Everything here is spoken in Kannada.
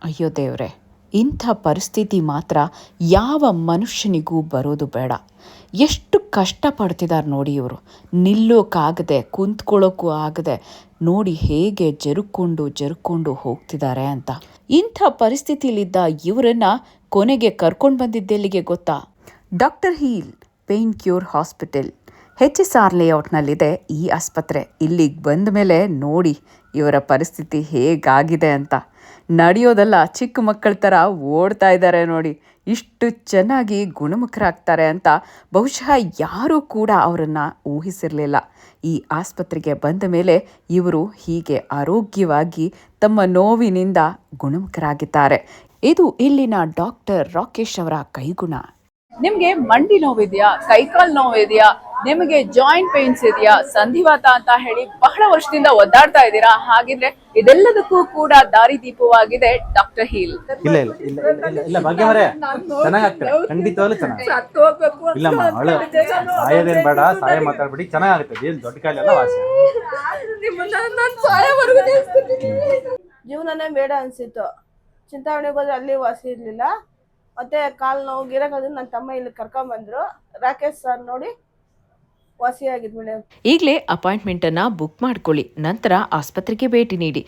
ಅಯ್ಯೋ ದೇವ್ರೆ, ಇಂಥ ಪರಿಸ್ಥಿತಿ ಮಾತ್ರ ಯಾವ ಮನುಷ್ಯನಿಗೂ ಬರೋದು ಬೇಡ. ಎಷ್ಟು ಕಷ್ಟಪಡ್ತಿದ್ದಾರೆ ನೋಡಿ ಇವರು. ನಿಲ್ಲೋಕ್ಕಾಗದೆ, ಕುಂತ್ಕೊಳ್ಳೋಕ್ಕೂ ಆಗದೆ ನೋಡಿ ಹೇಗೆ ಜರುಕೊಂಡು ಹೋಗ್ತಿದ್ದಾರೆ ಅಂತ. ಇಂಥ ಪರಿಸ್ಥಿತಿಲಿದ್ದ ಇವರನ್ನು ಕೊನೆಗೆ ಕರ್ಕೊಂಡು ಬಂದಿದ್ದೆಲ್ಲಿಗೆ ಗೊತ್ತಾ? Doctor heal pain cure hospital, HSR ಲೇಔಟ್ನಲ್ಲಿದೆ ಈ ಆಸ್ಪತ್ರೆ. ಇಲ್ಲಿಗೆ ಬಂದ ಮೇಲೆ ನೋಡಿ ಇವರ ಪರಿಸ್ಥಿತಿ ಹೇಗಾಗಿದೆ ಅಂತ. ನಡೆಯೋದಲ್ಲ, ಚಿಕ್ಕ ಮಕ್ಕಳ ಥರ ಓಡ್ತಾ ಇದ್ದಾರೆ ನೋಡಿ. ಇಷ್ಟು ಚೆನ್ನಾಗಿ ಗುಣಮುಖರಾಗ್ತಾರೆ ಅಂತ ಬಹುಶಃ ಯಾರೂ ಕೂಡ ಅವರನ್ನು ಊಹಿಸಿರಲಿಲ್ಲ. ಈ ಆಸ್ಪತ್ರೆಗೆ ಬಂದ ಮೇಲೆ ಇವರು ಹೀಗೆ ಆರೋಗ್ಯವಾಗಿ ತಮ್ಮ ನೋವಿನಿಂದ ಗುಣಮುಖರಾಗಿದ್ದಾರೆ. ಇದು ಇಲ್ಲಿನ ಡಾಕ್ಟರ್ ರಾಕೇಶ್ ಅವರ ಕೈಗುಣ. ನಿಮಗೆ ಮಂಡಿ ನೋವಿದೆಯಾ, ಕೈಕಾಲು ನೋವಿದೆಯಾ, ನಿಮಗೆ ಜಾಯಿಂಟ್ ಪೇನ್ಸ್ ಇದೆಯಾ, ಸಂಧಿವಾತ ಅಂತ ಹೇಳಿ ಬಹಳ ವರ್ಷದಿಂದ ಒದ್ದಾಡ್ತಾ ಇದ್ದೀರಾ? ಹಾಗಿದ್ರೆ ಇದೆಲ್ಲದಕ್ಕೂ ಕೂಡ ದಾರಿದೀಪವಾಗಿದೆ ಡಾಕ್ಟರ್ ಹೀಲ್. ಇಲ್ಲ ಇಲ್ಲ ಇಲ್ಲ ಇಲ್ಲ ಇಲ್ಲ ಭಾಗ್ಯವರೇ, ಚೆನ್ನಾಗಾಗ್ತದೆ, ಖಂಡಿತವಾಗ್ಲೂ ಚೆನ್ನಾಗಿ. ಇಲ್ಲಮ್ಮ, ಅವಳು ಸಾಯೋದೇನ್ ಬೇಡ, ಸಹಾಯ ಮಾತಾಡ್ಬಿಡಿ, ಚೆನ್ನಾಗುತ್ತೆ. ಏನು ದೊಡ್ಡ ಕಾಯಿಲೆ ಎಲ್ಲ ವಾಸಿ. ಜೀವನನೇ ಬೇಡ ಅನ್ಸಿತ್ತು. ಚಿಂತಾಮಣಿಗೆ ಹೋದ್ರೆ ಅಲ್ಲಿ ವಾಸಿ ಇರ್ಲಿಲ್ಲ. ಮತ್ತೆ ಕಾಲು ನೋವು ಗಿರಕೋದು ನನ್ನ ತಮ್ಮ ಇಲ್ಲಿ ಕರ್ಕೊಂಡ್ಬಂದ್ರು. ರಾಕೇಶ್ ಸರ್ ನೋಡಿ ವಾಸಿಯಾಗಿದ್ ಮೇಡಮ್. ಈಗಲೇ ಅಪಾಯಿಂಟ್ಮೆಂಟನ್ನು ಬುಕ್ ಮಾಡ್ಕೊಳ್ಳಿ, ನಂತರ ಆಸ್ಪತ್ರೆಗೆ ಭೇಟಿ ನೀಡಿ.